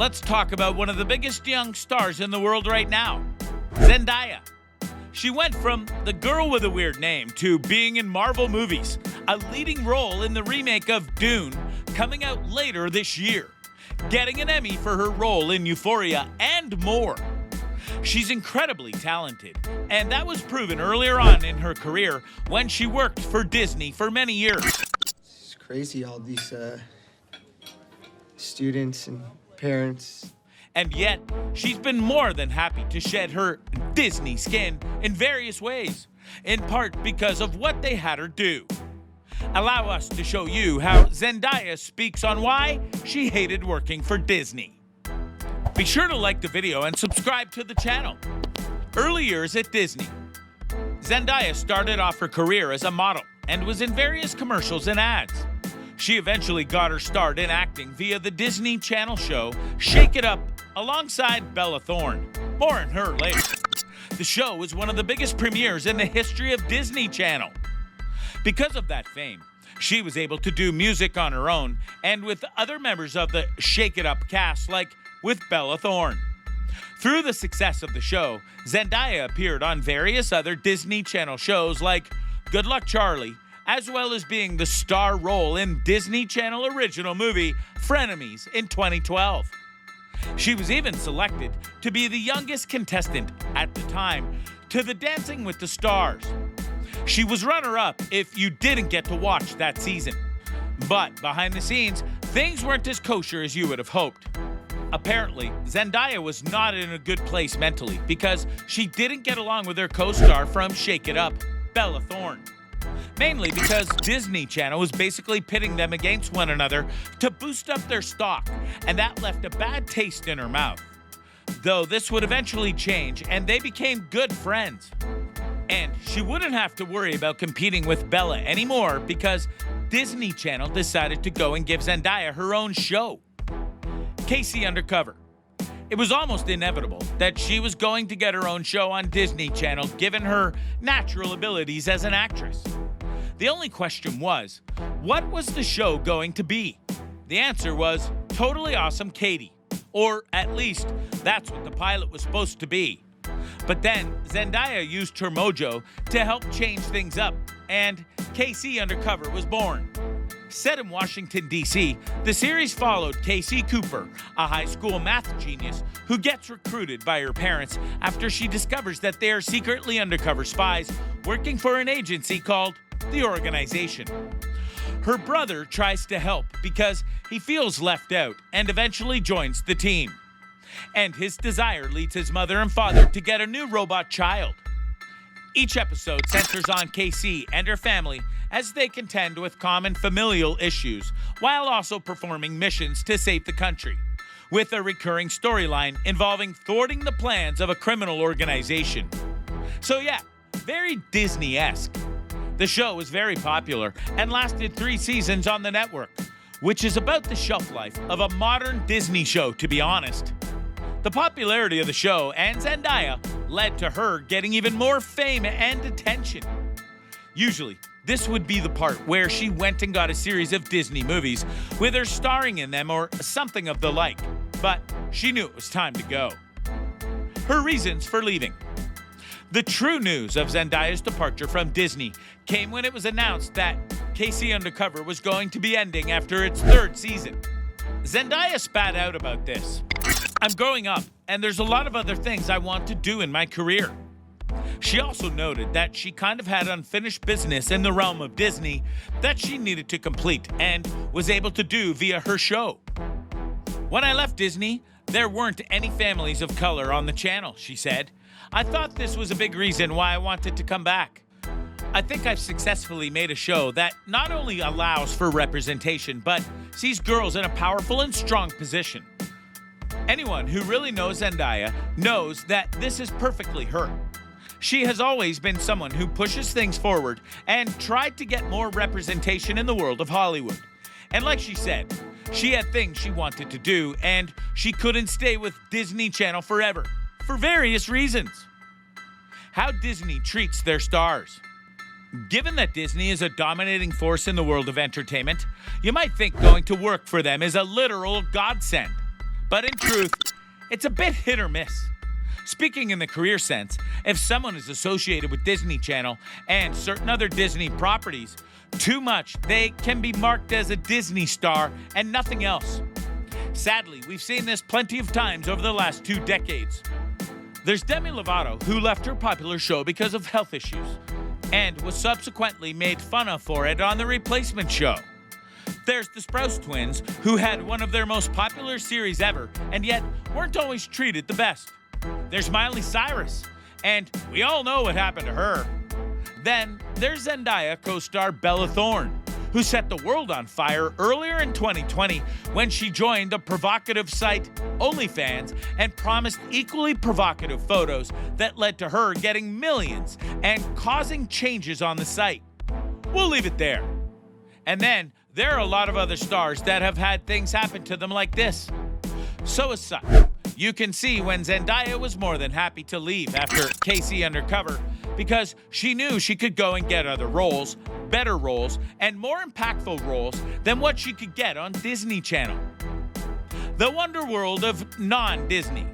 let's talk about one of the biggest young stars in the world right now, Zendaya. She went from the girl with a weird name to being in Marvel movies, a leading role in the remake of Dune coming out later this year, getting an Emmy for her role in Euphoria, and more. She's incredibly talented, and that was proven earlier on in her career when she worked for Disney for many years. It's crazy, all these students and parents. And yet, she's been more than happy to shed her Disney skin in various ways, in part because of what they had her do. Allow us to show you how Zendaya speaks on why she hated working for Disney. Be sure to like the video and subscribe to the channel. Early years at Disney. Zendaya started off her career as a model and was in various commercials and ads. She eventually got her start in acting via the Disney Channel show Shake It Up alongside Bella Thorne. More on her later. The show was one of the biggest premieres in the history of Disney Channel. Because of that fame, she was able to do music on her own and with other members of the Shake It Up cast, like with Bella Thorne. Through the success of the show, Zendaya appeared on various other Disney Channel shows like Good Luck Charlie, as well as being the star role in Disney Channel original movie Frenemies in 2012. She was even selected to be the youngest contestant at the time to the Dancing with the Stars. She was runner-up if you didn't get to watch that season. But behind the scenes, things weren't as kosher as you would have hoped. Apparently, Zendaya was not in a good place mentally because she didn't get along with her co-star from Shake It Up, Bella Thorne. Mainly because Disney Channel was basically pitting them against one another to boost up their stock, and that left a bad taste in her mouth. Though this would eventually change, and they became good friends. And she wouldn't have to worry about competing with Bella anymore because Disney Channel decided to go and give Zendaya her own show. Casey Undercover. It was almost inevitable that she was going to get her own show on Disney Channel given her natural abilities as an actress. The only question was, what was the show going to be? The answer was Totally Awesome Katie, or at least that's what the pilot was supposed to be. But then Zendaya used her mojo to help change things up, and Casey Undercover was born. Set in Washington, D.C., the series followed Casey Cooper, a high school math genius who gets recruited by her parents after she discovers that they are secretly undercover spies working for an agency called The Organization. Her brother tries to help because he feels left out and eventually joins the team. And his desire leads his mother and father to get a new robot child. Each episode centers on Casey and her family as they contend with common familial issues while also performing missions to save the country, with a recurring storyline involving thwarting the plans of a criminal organization. So yeah, very Disney-esque. The show was very popular and lasted 3 seasons on the network, which is about the shelf life of a modern Disney show, to be honest. The popularity of the show and Zendaya led to her getting even more fame and attention. Usually, this would be the part where she went and got a series of Disney movies with her starring in them or something of the like, but she knew it was time to go. Her reasons for leaving. The true news of Zendaya's departure from Disney came when it was announced that Casey Undercover was going to be ending after its 3rd season. Zendaya spat out about this. I'm growing up, and there's a lot of other things I want to do in my career. She also noted that she kind of had unfinished business in the realm of Disney that she needed to complete and was able to do via her show. When I left Disney, there weren't any families of color on the channel, she said. I thought this was a big reason why I wanted to come back. I think I've successfully made a show that not only allows for representation, but sees girls in a powerful and strong position. Anyone who really knows Zendaya knows that this is perfectly her. She has always been someone who pushes things forward and tried to get more representation in the world of Hollywood. And like she said, she had things she wanted to do and she couldn't stay with Disney Channel forever, for various reasons. How Disney treats their stars. Given that Disney is a dominating force in the world of entertainment, you might think going to work for them is a literal godsend. But in truth, it's a bit hit or miss. Speaking in the career sense, if someone is associated with Disney Channel and certain other Disney properties too much, they can be marked as a Disney star and nothing else. Sadly, we've seen this plenty of times over the last 2 decades. There's Demi Lovato, who left her popular show because of health issues and was subsequently made fun of for it on The Replacement Show. There's the Sprouse twins, who had one of their most popular series ever and yet weren't always treated the best. There's Miley Cyrus, and we all know what happened to her. Then there's Zendaya co-star Bella Thorne, who set the world on fire earlier in 2020 when she joined the provocative site OnlyFans and promised equally provocative photos that led to her getting millions and causing changes on the site. We'll leave it there. And then there are a lot of other stars that have had things happen to them like this. So as such, you can see when Zendaya was more than happy to leave after Casey Undercover because she knew she could go and get other roles, better roles, and more impactful roles than what she could get on Disney Channel. The wonder world of non-Disney.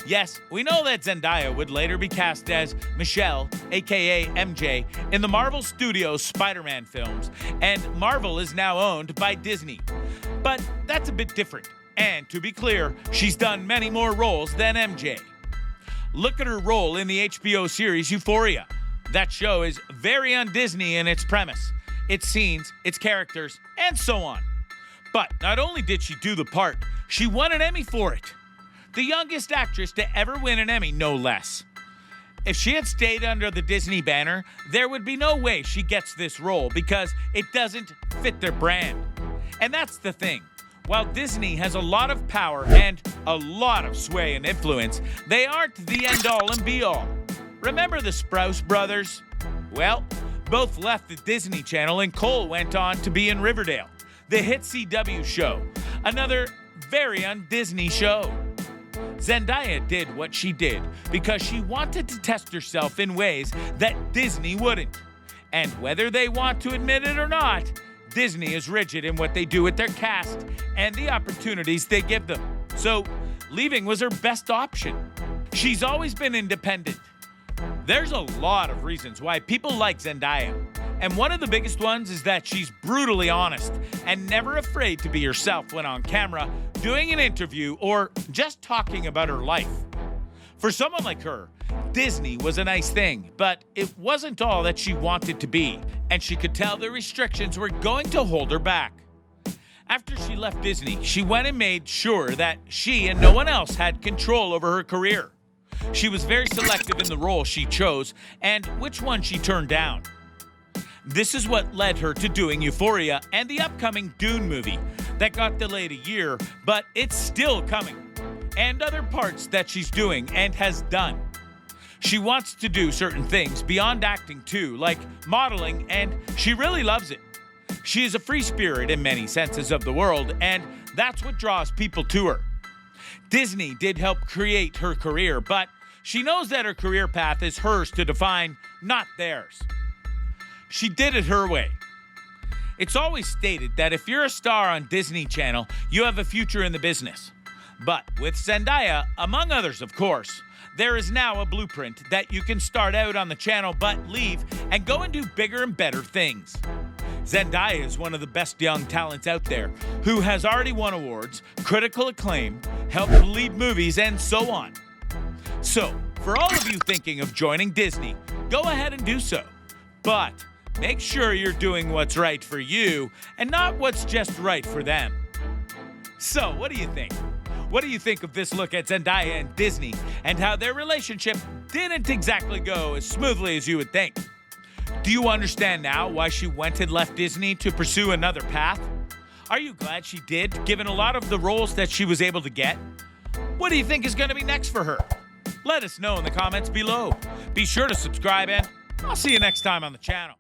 Yes, we know that Zendaya would later be cast as Michelle, aka MJ, in the Marvel Studios Spider-Man films, and Marvel is now owned by Disney. But that's a bit different. And to be clear, she's done many more roles than MJ. Look at her role in the HBO series Euphoria. That show is very un-Disney in its premise, its scenes, its characters, and so on. But not only did she do the part, she won an Emmy for it. The youngest actress to ever win an Emmy, no less. If she had stayed under the Disney banner, there would be no way she gets this role because it doesn't fit their brand. And that's the thing. While Disney has a lot of power and a lot of sway and influence, they aren't the end-all and be-all. Remember the Sprouse brothers? Well, both left the Disney Channel and Cole went on to be in Riverdale, the hit CW show, another very un-Disney show. Zendaya did what she did because she wanted to test herself in ways that Disney wouldn't. And whether they want to admit it or not, Disney is rigid in what they do with their cast and the opportunities they give them. So, leaving was her best option. She's always been independent. There's a lot of reasons why people like Zendaya, and one of the biggest ones is that she's brutally honest and never afraid to be herself when on camera, doing an interview, or just talking about her life. For someone like her, Disney was a nice thing, but it wasn't all that she wanted to be, and she could tell the restrictions were going to hold her back. After she left Disney, she went and made sure that she and no one else had control over her career. She was very selective in the role she chose and which one she turned down. This is what led her to doing Euphoria and the upcoming Dune movie that got delayed a year, but it's still coming, and other parts that she's doing and has done. She wants to do certain things beyond acting too, like modeling, and she really loves it. She is a free spirit in many senses of the world, and that's what draws people to her. Disney did help create her career, but she knows that her career path is hers to define, not theirs. She did it her way. It's always stated that if you're a star on Disney Channel, you have a future in the business. But with Zendaya, among others of course, there is now a blueprint that you can start out on the channel but leave and go and do bigger and better things. Zendaya is one of the best young talents out there who has already won awards, critical acclaim, helped lead movies, and so on. So, for all of you thinking of joining Disney, go ahead and do so. But make sure you're doing what's right for you and not what's just right for them. So, what do you think? What do you think of this look at Zendaya and Disney and how their relationship didn't exactly go as smoothly as you would think? Do you understand now why she went and left Disney to pursue another path? Are you glad she did, given a lot of the roles that she was able to get? What do you think is going to be next for her? Let us know in the comments below. Be sure to subscribe, and I'll see you next time on the channel.